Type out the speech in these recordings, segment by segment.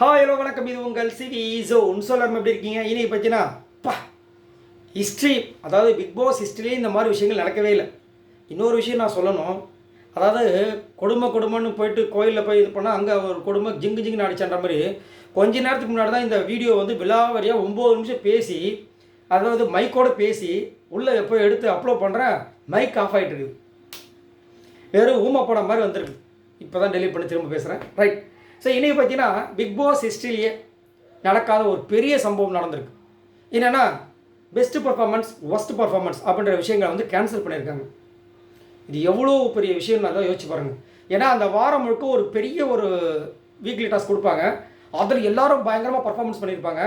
Hello வணக்கம். இது உங்கள் சிவி ஜோன். சொல்லாமல் எப்படி இருக்கீங்க? இனி பார்த்தீங்கன்னா ஹிஸ்ட்ரி, அதாவது பிக் பாஸ் ஹிஸ்ட்ரிலேயே இந்த மாதிரி விஷயங்கள் நடக்கவே இல்லை. இன்னொரு விஷயம் நான் சொல்லணும். அதாவது கொடுமைன்னு போயிட்டு கோயிலில் போய் இது பண்ணால் அங்கே ஒரு கொடுமை ஜிங்குன்னு அடிச்சன்ற மாதிரி கொஞ்ச நேரத்துக்கு முன்னாடி தான் இந்த வீடியோ வந்து விலாவரியாக 9 நிமிஷம் பேசி, அதாவது மைக்கோடு பேசி உள்ளே எப்போ எடுத்து அப்லோட் பண்ணுறேன், மைக் ஆஃப் ஆகிட்டு இருக்குது. வெறும் ஊமை படம் மாதிரி வந்திருக்கு. இப்போ தான் டெலிட் பண்ணி திரும்ப பேசுகிறேன். ரைட். ஸோ இன்றைக்கி பார்த்தீங்கன்னா பிக் பாஸ் ஹிஸ்ட்ரியிலேயே நடக்காத ஒரு பெரிய சம்பவம் நடந்திருக்கு. என்னென்னா பெஸ்ட்டு பர்ஃபார்மன்ஸ், ஒஸ்ட் பர்ஃபார்மன்ஸ் அப்படின்ற விஷயங்களை வந்து கேன்சல் பண்ணியிருக்காங்க. இது எவ்வளோ பெரிய விஷயம் தான் யோசிச்சு பாருங்கள். ஏன்னா அந்த வாரம் முழுக்க ஒரு பெரிய ஒரு வீக்லி டாஸ்க் கொடுப்பாங்க. அதில் எல்லாரும் பயங்கரமாக பர்ஃபார்மன்ஸ் பண்ணியிருப்பாங்க.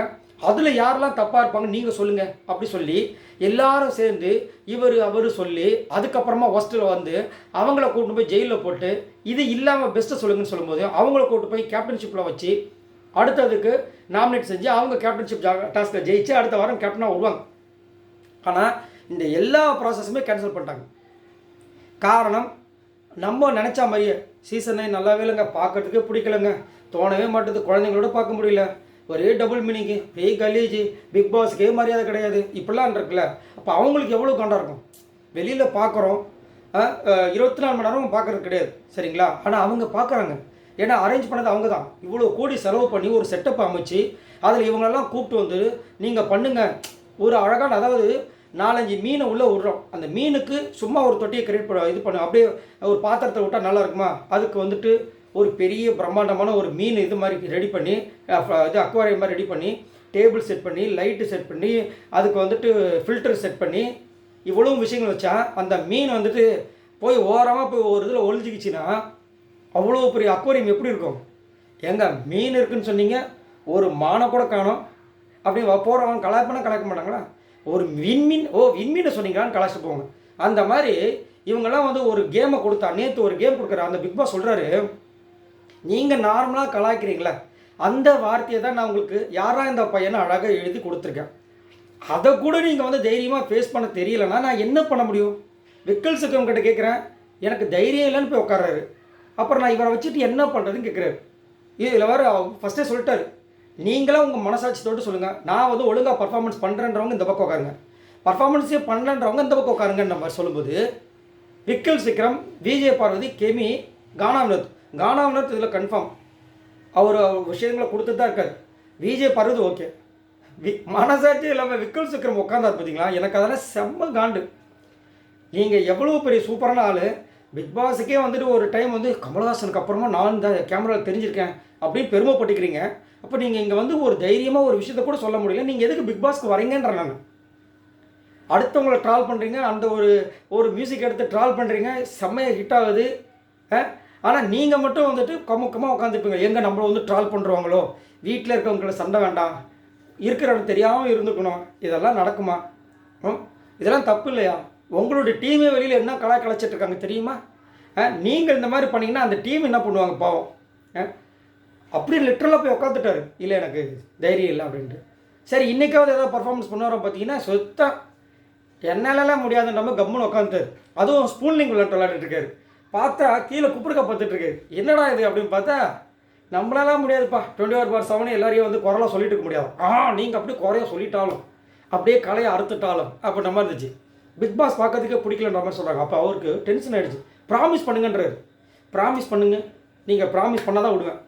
அதில் யாரெல்லாம் தப்பாக இருப்பாங்க நீங்கள் சொல்லுங்கள் அப்படி சொல்லி எல்லாரும் சேர்ந்து அவர் சொல்லி அதுக்கப்புறமா ஒஸ்ட்டில் வந்து அவங்கள கூட்டு போய் ஜெயிலில் போட்டு இது இல்லாமல் பெஸ்ட்டை சொல்லுங்கன்னு சொல்லும்போது அவங்கள கூட்டு போய் கேப்டன்ஷிப்பில் வச்சு அடுத்ததுக்கு நாமினேட் செஞ்சு அவங்க கேப்டன்ஷிப் டாஸ்கில் ஜெயிச்சு அடுத்த வாரம் கேப்டனாக வருவாங்க. ஆனால் இந்த எல்லா ப்ராசஸுமே கேன்சல் பண்ணிட்டாங்க. காரணம், நம்ம நினச்ச மாதிரியே சீசனை நல்லாவே இல்லைங்க, பார்க்கறதுக்கே பிடிக்கலங்க, தோணவே மாட்டுது, குழந்தைங்களோட பார்க்க முடியல, ஒரே டபுள் மீனிங்கு, ஒரே கலீஜி, பிக் பாஸுக்கே மரியாதை கிடையாது, இப்படிலாம் இருக்குல்ல. அப்போ அவங்களுக்கு எவ்வளோ கண்டா இருக்கும். வெளியில் பார்க்குறோம், 24 மணி நேரம் பார்க்குறது கிடையாது, சரிங்களா? ஆனால் அவங்க பார்க்குறாங்க. ஏன்னா அரேஞ்ச் பண்ணது அவங்க தான். இவ்வளோ கோடி செலவு பண்ணி ஒரு செட்டப் அமைச்சு அதில் இவங்களெல்லாம் கூப்பிட்டு வந்து நீங்கள் பண்ணுங்கள் ஒரு அழகான, அதாவது 4-5 மீனை உள்ளே விட்றோம். அந்த மீனுக்கு சும்மா ஒரு தொட்டியை கிரியேட் பண்ண இது பண்ண அப்படியே ஒரு பாத்திரத்தை விட்டால் நல்லா இருக்குமா? அதுக்கு வந்துட்டு ஒரு பெரிய பிரம்மாண்டமான ஒரு மீன் இது மாதிரி ரெடி பண்ணி, இது அக்வாரியம் மாதிரி ரெடி பண்ணி, டேபிள் செட் பண்ணி, லைட்டு செட் பண்ணி, அதுக்கு வந்துட்டு ஃபில்டர் செட் பண்ணி இவ்வளோ விஷயங்கள் வச்சா அந்த மீன் வந்துட்டு போய் ஓரமாக போய் ஒரு இதில் ஒழிஞ்சிக்கிச்சின்னா அவ்வளோ பெரிய அக்வாரியம் எப்படி இருக்கும்? எங்க மீன் இருக்குதுன்னு சொன்னீங்க, ஒரு மானை கூட காணும். அப்படி போகிறவங்க கலாய்க்க மாட்டாங்களா? ஒரு விண்மீனை சொன்னீங்களான்னு கலாய்ச்சி போவாங்க. அந்த மாதிரி இவங்கெல்லாம் வந்து ஒரு கேமை கொடுத்தா, நேற்று ஒரு கேம் கொடுக்குற அந்த பிக் பாஸ் சொல்கிறாரு, நீங்கள் நார்மலாக கலாய்க்கிறீங்களே அந்த வார்த்தையை தான் நான் உங்களுக்கு யாராக இந்த பையனை அழகாக எழுதி கொடுத்துருக்கேன். அதை கூட நீங்கள் வந்து தைரியமாக ஃபேஸ் பண்ண தெரியலன்னா நான் என்ன பண்ண முடியும்? விக்கல் சிக்கம் கிட்ட கேட்குறேன், எனக்கு தைரியம் இல்லைன்னு போய் உட்கார்றாரு. அப்புறம் நான் இவரை வச்சுட்டு என்ன பண்ணுறதுன்னு கேட்குறாரு. இதில் வேறு ஃபஸ்ட்டே சொல்லிட்டாரு, நீங்களாம் உங்கள் மனசாட்சி தொட்டு சொல்லுங்கள், நான் வந்து ஒழுங்காக பர்ஃபார்மன்ஸ் பண்ணுறேன்றவங்க இந்த பக்கம் உட்காருங்க, பர்ஃபார்மன்ஸே பண்ணலன்றவங்க இந்த பக்கம் உட்காருங்கன்ற மாதிரி சொல்லும்போது விக்கல் சிக்ரம், விஜய் பார்வதி, கெமி, கானாவினத் இதில் கன்ஃபார்ம் அவர் விஷயங்களை கொடுத்துட்டு தான் இருக்கார். விஜய் பார்வதி ஓகே, மனசாட்சி இல்லாமல் விக்கல் சிக்ரம் உட்காந்தார் பார்த்தீங்களா? எனக்கு அதெல்லாம் செம்ம காண்டு. நீங்கள் எவ்வளோ பெரிய சூப்பரான ஆள், பிக் பாஸுக்கே வந்துட்டு ஒரு டைம் வந்து கமல்ஹாசனுக்கு அப்புறமா நான் தான் கேமராவில் தெரிஞ்சிருக்கேன் அப்படின்னு பெருமைப்பட்டுக்கிறீங்க. அப்போ நீங்கள் இங்கே வந்து ஒரு தைரியமாக ஒரு விஷயத்த கூட சொல்ல முடியல. நீங்கள் எதுக்கு பிக் பாஸ்க்கு வரீங்கன்ற நான் அடுத்தவங்களை ட்ரால் பண்ணுறீங்க, அந்த ஒரு மியூசிக் எடுத்து ட்ரால் பண்ணுறீங்க, செம்மையாக ஹிட் ஆகுது. ஆனால் நீங்கள் மட்டும் வந்துட்டு கமுக்கமாக உட்காந்துருப்பீங்க. எங்கே நம்மளை வந்து ட்ரால் பண்ணுறவங்களோ, வீட்டில் இருக்கவங்கள சண்டை வேண்டாம், இருக்கிறவங்க தெரியாமல் இருந்துக்கணும், இதெல்லாம் நடக்குமா? இதெல்லாம் தப்பு இல்லையா? உங்களுடைய டீமே வெளியில் என்ன கலாய்ச்சிட்ருக்காங்க தெரியுமா? நீங்கள் இந்த மாதிரி பண்ணிங்கன்னா அந்த டீம் என்ன பண்ணுவாங்க பாவம்? அப்படி லிட்டரலாக போய் உட்காந்துட்டாரு, இல்லை எனக்கு தைரியம் இல்லை அப்படின்ட்டு. சரி, இன்றைக்காவது ஏதாவது பர்ஃபார்மன்ஸ் பண்ணுவாரோ பார்த்தீங்கன்னா சுத்தம் என்னாலலாம் முடியாதுன்ற மாதிரி கம்முன்னு உட்காந்துட்டார். அதுவும் ஸ்பூன்லிங் விளையாடிட்டு இருக்காரு. பார்த்தா கீழே குப்பிடுக்க பார்த்துட்ருக்கு. என்னடா இது அப்படின்னு பார்த்தா, நம்மளாலாம் முடியாதுப்பா, 24/7 எல்லாரையும் வந்து குறைலாம் சொல்லிட்டு இருக்க முடியாது. நீங்கள் அப்படியே குறைய சொல்லிட்டாலும் அப்படியே கலையை அறுத்துட்டாலும் அப்படின்ற மாதிரி இருந்துச்சு. பிக் பாஸ் பார்க்கறதுக்கே பிடிக்கலன்ற மாதிரி சொல்கிறாங்க. அப்போ அவருக்கு டென்ஷன் ஆகிடுச்சு. ப்ராமிஸ் பண்ணுங்கன்றாரு. ப்ராமிஸ் பண்ணுங்க, நீங்கள் ப்ராமிஸ் பண்ணால் தான் விடுவேன்.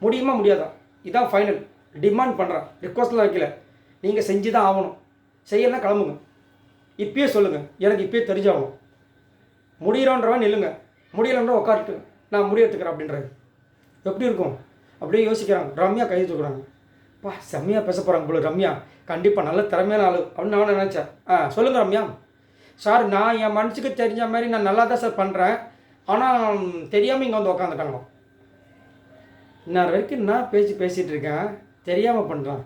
முடியுமா முடியாதா? இதான் ஃபைனல். டிமாண்ட் பண்ணுறேன், ரிக்வஸ்ட்லாம் வைக்கல, நீங்கள் செஞ்சு தான் ஆகணும். செய்யலாம் கிளம்புங்க, இப்பயே சொல்லுங்கள், எனக்கு இப்பயே தெரிஞ்சாகணும். முடிகிறோன்றவன் நில்லுங்க, முடியலன்ற உட்காந்துட்டு நான் முடியெடுத்துக்கிறேன் அப்படின்றாரு. எப்படி இருக்கும்? அப்படியே யோசிக்கிறாங்க. ரம்யா கை தூக்குறாங்க. செம்மையாக பேச போகிறாங்க போல ரம்யா, கண்டிப்பாக நல்ல திறமையான ஆள் அப்படின்னு நான் நினச்சேன். சொல்லுங்கள் ரம்யா. சார், நான் என் மனசுக்கு தெரிஞ்ச மாதிரி நான் நல்லா தான் சார் பண்ணுறேன், ஆனால் தெரியாமல் இங்கே வந்து உக்காந்துட்டாங்களோ. இன்னும் வரைக்கும் நான் பேசிகிட்டு இருக்கேன், தெரியாமல் பண்ணுறேன்.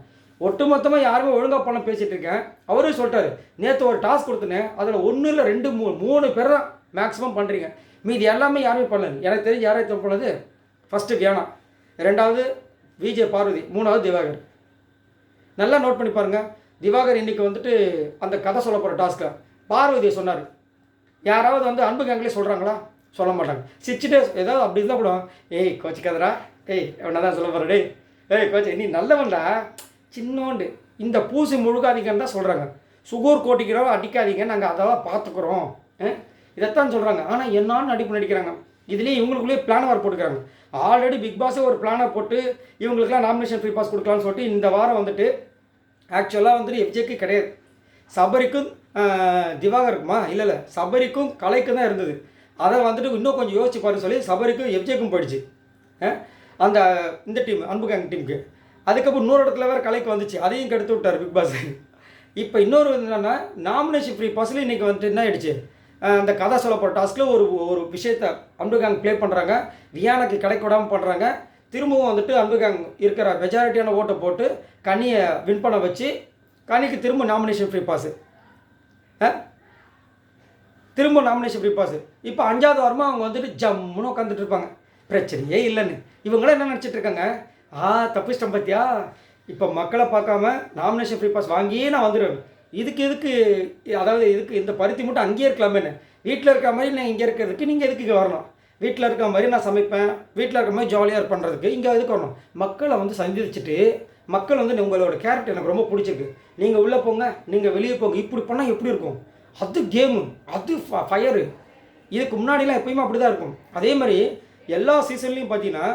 ஒட்டுமொத்தமாக யாருமே ஒழுங்காக பண்ண பேசிகிட்டு இருக்கேன். அவரே சொல்லிட்டாரு, நேற்று ஒரு டாஸ்க் கொடுத்துனேன், அதில் 1 இல்லை 2 3 பேர் தான் மேக்ஸிமம் பண்ணுறீங்க, மீதி எல்லாமே யாருமே பண்ணல. எனக்கு தெரிஞ்சு யாரையும் பண்ணது, ஃபஸ்ட்டு வியானா, 2வது விஜய் பார்வதி, 3வது திவாகர். நல்லா நோட் பண்ணி பாருங்கள். திவாகர் இன்றைக்கி வந்துட்டு அந்த கதை சொல்ல போகிற டாஸ்க்கில் பார்வதியை சொன்னார். யாராவது வந்து அன்பு கேங்களே சொல்கிறாங்களா? சொல்ல மாட்டாங்க. சிரிச்சுட்டு ஏதாவது அப்படி இருந்தால் கூட, ஏய் கோச்சிக்காதரா, ஏய் என்ன தான் சொல்ல போகிற, டேய் ஏய் கோச் நீ நல்லவன்டா, சின்னோண்டு இந்த பூசி முழுகாதீங்கன்னு தான் சொல்கிறாங்க. சுகர் கோட்டிக்கிறோம் அடிக்காதீங்க, நாங்கள் அதெல்லாம் பார்த்துக்குறோம், இதைத்தான் சொல்கிறாங்க. ஆனால் என்னான்னு நடிப்பு நடிக்கிறாங்க. இதுலேயே இவங்களுக்குள்ளேயே பிளானர் போட்டுக்கிறாங்க. ஆல்ரெடி பிக் பாஸே ஒரு பிளானர் போட்டு இவங்களுக்குலாம் நாமினேஷன் ஃப்ரீ பாஸ் கொடுக்கலான்னு சொல்லிட்டு இந்த வாரம் வந்துட்டு ஆக்சுவலாக வந்துட்டு எஃப்ஜேக்கு கிடையாது, சபரிக்கும் திவாகருக்குமா இல்லை சபரிக்கும் கலைக்கும் தான் இருந்தது. அதை வந்துட்டு இன்னும் கொஞ்சம் யோசிச்சு பாருன்னு சொல்லி சபரிக்கும் எஃப்ஜேக்கும் போயிடுச்சு அந்த இந்த டீம் அன்பு கேங் டீமுக்கு. அதுக்கப்புறம் இன்னொரு இடத்துல வேறு கலைக்கு வந்துச்சு, அதையும் கெடுத்து விட்டார் பிக் பாஸ். இப்போ இன்னொரு என்னென்னா நாமினேஷன் ஃப்ரீ பாஸில் இன்றைக்கி வந்துட்டு என்ன ஆயிடுச்சு, அந்த கதை சொல்லப்போகிற டாஸ்கில் ஒரு விஷயத்தை அன்பு கேங் ப்ளே பண்ணுறாங்க, வியானாக்கு கிடைக்க விடாமல் பண்ணுறாங்க. திரும்பவும் வந்துட்டு அன்பு கேங் இருக்கிற மெஜாரிட்டியான ஓட்டை போட்டு கனியை வின் பண்ண வச்சு கனிக்கு திரும்ப நாமினேஷன் ஃப்ரீ பாஸு, திரும்ப நாமினேஷன் ஃப்ரீ பாஸு. இப்போ 5வது வாரமாக அவங்க வந்துட்டு ஜம்முன்னு உட்காந்துட்டு இருப்பாங்க, பிரச்சனையே இல்லைன்னு. இவங்களாம் என்ன நினச்சிட்டு இருக்காங்க, தப்பிச்சிட்டேன் பார்த்தியா, இப்போ மக்களை பார்க்காம நாமினேஷன் ஃப்ரீ பாஸ் வாங்கியே நான் வந்துடுவேன், இதுக்கு அதாவது இதுக்கு இந்த பருத்தி மட்டும் அங்கேயே இருக்கலாமேன்னு. வீட்டில் இருக்க மாதிரி நான் இங்கே இருக்கிறதுக்கு நீங்கள் எதுக்கு இங்கே வரணும், வீட்டில் இருக்க மாதிரி நான் சமைப்பேன், வீட்டில் இருக்க மாதிரி ஜாலியாக பண்ணுறதுக்கு இங்கே எதுக்கு வரணும். மக்களை வந்து சந்திச்சுட்டு மக்கள் வந்து உங்களோட கேரக்டர் எனக்கு ரொம்ப பிடிச்சிருக்கு, நீங்கள் உள்ளே போங்க, நீங்கள் வெளியே போங்க, இப்படி பண்ணால் எப்படி இருக்கும், அது கேமு, அது ஃபயரு. இதுக்கு முன்னாடிலாம் எப்பயுமே அப்படி தான் இருக்கும். அதே மாதிரி எல்லா சீசன்லேயும் பார்த்தீங்கன்னா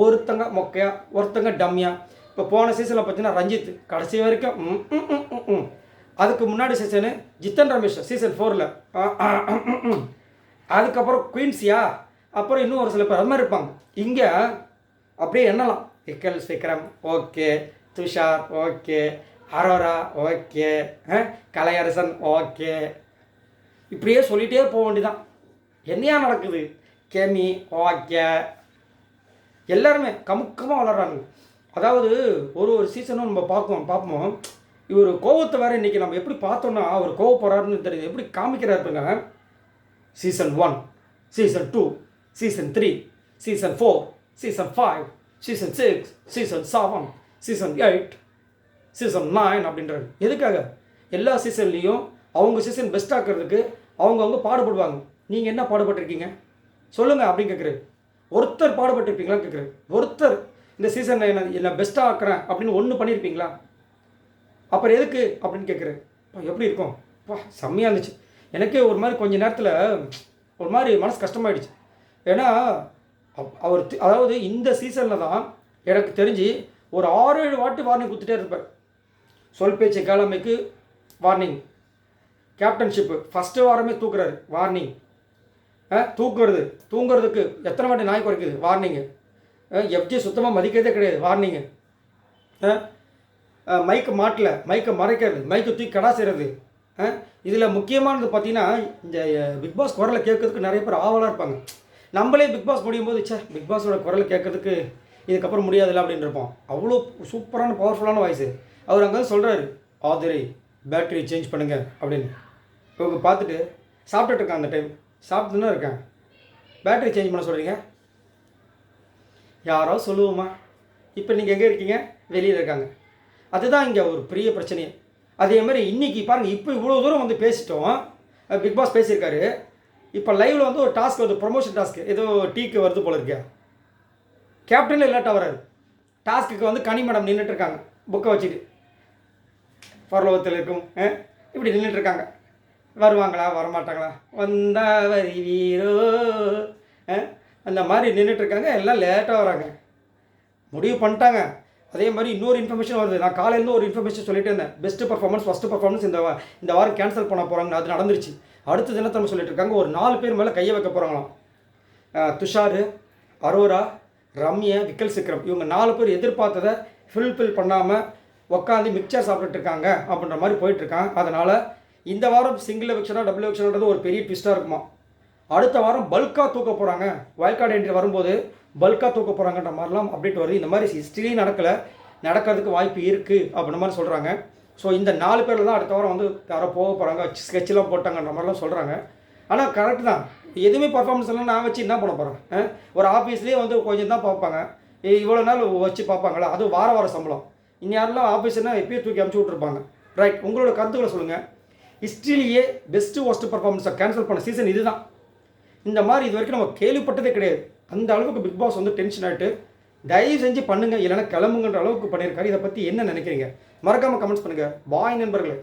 ஒருத்தங்க மொக்கையா ஒருத்தங்க டம்மியா. இப்போ போன சீசனில் பார்த்தீங்கன்னா ரஞ்சித் கடைசி வரைக்கும், அதுக்கு முன்னாடி சீசனு ஜித்தன் ரமேஷ் சீசன் 4ல், அதுக்கப்புறம் குயின்ஸியா, அப்புறம் இன்னும் ஒரு சில பேர் அது மாதிரி இருப்பாங்க. இங்கே அப்படியே எண்ணலாம், விக்கல் Vikram okay, Tushar okay, Arora okay, Kalaiyarasan okay, இப்படியே சொல்லிகிட்டே போக வேண்டியதான். என்னையா நடக்குது, கெமி ஓகே, எல்லாருமே கமுக்கமாக வளர்கிறாங்க. அதாவது ஒரு சீசனும் நம்ம பார்ப்போம். இவர் கோவத்தை வேறு இன்றைக்கி நம்ம எப்படி பார்த்தோன்னா அவர் கோவப்படுறாருன்னு தெரியுது, எப்படி காமிக்கிறாருங்க. Season 1, season 2, season 3, season 4, season 5, season 6, season 7, season 8, season 9 அப்படின்றாரு. எதுக்காக? எல்லா சீசன்லேயும் அவங்க சீசன் பெஸ்ட் ஆக்கிறதுக்கு அவங்கவுங்க பாடுபடுவாங்க. நீங்கள் என்ன பாடுபட்டிருக்கீங்க சொல்லுங்கள் அப்படின்னு கேட்குறாரு. ஒருத்தர் பாடுபட்டுருப்பீங்களான்னு கேட்குறாரு. ஒருத்தர் இந்த சீசனில் என்ன பெஸ்ட்டாக ஆக்குறேன் அப்படின்னு ஒன்று பண்ணியிருப்பீங்களா? அப்புறம் எதுக்கு அப்படின்னு கேட்குறாரு. எப்படி இருக்கும் செம்மையாக இருந்துச்சு. எனக்கே ஒரு மாதிரி கொஞ்ச நேரத்தில் ஒரு மாதிரி மனசு கஷ்டமாயிடுச்சு. ஏன்னா அவர் அதாவது இந்த சீசனில் தான் எனக்கு தெரிஞ்சு ஒரு 6-7 வாட்டி வார்னிங் கொடுத்துட்டே இருப்பார். சொல் பேச்சு கேளாமைக்கு வார்னிங், கேப்டன்ஷிப்பு ஃபஸ்ட்டு வாரமே தூக்குறாரு வார்னிங், தூங்குறதுக்கு எத்தனை வாட்டி நாய் குறைக்குது வார்னிங்கு, எஃப்ஜி சுத்தமாக மதிக்கிறதே கிடையாது வார்னிங்கு, மைக்கு மாட்டில் மைக்கை மறைக்கிறது, மைக்கை தூக்கி கடா செய்கிறது. இதில் முக்கியமானது பார்த்தீங்கன்னா இந்த பிக் பாஸ் குரலை கேட்கறதுக்கு நிறைய பேர் ஆவலாக இருப்பாங்க. நம்மளே பிக் பாஸ் முடியும் போது பிக் பாஸோட குரலை கேட்கறதுக்கு இதுக்கப்புறம் முடியாதுல்ல அப்படின்னு இருப்போம். அவ்வளோ சூப்பரான பவர்ஃபுல்லான வாய்ஸு. அவர் அங்கே சொல்கிறாரு, ஆதிரை பேட்டரி சேஞ்ச் பண்ணுங்க அப்படின்னு. இவங்க பார்த்துட்டு சாப்பிட்டுட்டு இருக்கேன், அந்த டைம் சாப்பிட்டுன்னு இருக்கேன், பேட்டரி சேஞ்ச் பண்ண சொல்கிறீங்க, யாரோ சொல்லுவோமா? இப்போ நீங்கள் எங்கே இருக்கீங்க? வெளியில் இருக்காங்க. அதுதான் இங்கே ஒரு பெரிய பிரச்சனையே. அதே மாதிரி இன்றைக்கி பாருங்கள், இப்போ இவ்வளோ தூரம் வந்து பேசிட்டோம், பிக் பாஸ் பேசியிருக்காரு. இப்போ லைவில் வந்து ஒரு டாஸ்க் வருது, ப்ரொமோஷன் டாஸ்க்கு ஏதோ டீக்கு வருது போல இருக்கே. கேப்டனில் இல்லாட்டா வராது. டாஸ்க்கு வந்து கனி மேடம் நின்றுட்டுருக்காங்க புக்கை வச்சுட்டு, பரலோகத்தில் இருக்கும் இப்படி நின்றுட்டுருக்காங்க. வருவாங்களா வரமாட்டாங்களா, வந்தா வருவீரோ அந்த மாதிரி நின்றுட்டுருக்காங்க. எல்லாம் லேட்டாக வராங்க, முடிவு பண்ணிட்டாங்க. அதே மாதிரி இன்னொரு இன்ஃபர்மேஷன் வருது. நான் காலையிலேருந்து ஒரு இன்ஃபர்மேஷன் சொல்லிட்டு இருந்தேன், பெஸ்ட்டு பர்ஃபார்மன்ஸ் ஃபஸ்ட்டு பர்ஃபார்மன்ஸ் இந்த வாரம் கேன்சல் பண்ண போகிறாங்க. அது நடந்துருச்சு. அடுத்த தினத்தம் சொல்லிட்டு இருக்காங்க, ஒரு 4 பேர் மேலே கையை வைக்க போகிறாங்களாம். துஷார், அரோரா, ரம்யா, விக்கல் விக்ரம், இவங்க 4 பேர் எதிர்பார்த்ததை ஃபில் பண்ணாமல் உட்காந்து மிக்சர் சாப்பிட்டுட்டு இருக்காங்க அப்படின்ற மாதிரி போயிட்டுருக்காங்க. அதனால் இந்த வாரம் சிங்கிள் எவிக்ஷனாக டபுள் எவிக்ஷன்றது ஒரு பெரிய ட்விஸ்ட்டாக இருக்குமா. அடுத்த வாரம் பல்காக தூக்க போகிறாங்க, வயல்கார்டு என்ட்ரி வரும்போது பல்காக தூக்க போகிறாங்கன்ற மாதிரிலாம் அப்டேட் வருது. இந்த மாதிரி ஹிஸ்ட்ரியும் நடக்கிறதுக்கு வாய்ப்பு இருக்குது அப்படின்ற மாதிரி சொல்கிறாங்க. ஸோ இந்த 4 பேரில் தான் அடுத்த வாரம் வந்து யாரோ போக போகிறாங்க, ஸ்கெட்செலாம் போட்டாங்கன்ற மாதிரிலாம் சொல்கிறாங்க. ஆனால் கரெக்டு தான், எதுவுமே பர்ஃபார்மன்ஸ் எல்லாம் நான் வச்சு என்ன பண்ண போகிறேன்? ஒரு ஆஃபீஸ்லேயே வந்து கொஞ்சம் தான் பார்ப்பாங்க, இவ்வளோ நாள் வச்சு பார்ப்பாங்களா? அது வார சம்பளம். இனி யாரெல்லாம் ஆஃபீஸ்னால் எப்பயே தூக்கி அமுச்சு விட்ருப்பாங்க. ரைட், உங்களோட கருத்துக்களை சொல்லுங்கள். ஹிஸ்ட்ரியிலேயே பெஸ்ட்டு ஒஸ்ட்டு பர்ஃபார்மன்ஸை கேன்சல் பண்ண சீசன் இதுதான். இந்த மாதிரி இது வரைக்கும் நம்ம கேள்விப்பட்டதே கிடையாது. அந்த அளவுக்கு பிக் பாஸ் வந்து டென்ஷன் ஆகிட்டு தயவு செஞ்சு பண்ணுங்கள், இல்லைன்னா கிளம்புங்கன்ற அளவுக்கு பண்ணியிருக்காரு. இதை பற்றி என்ன நினைக்கிறீங்க? மறக்காமல் கமெண்ட்ஸ் பண்ணுங்கள். பாய் நண்பர்களே.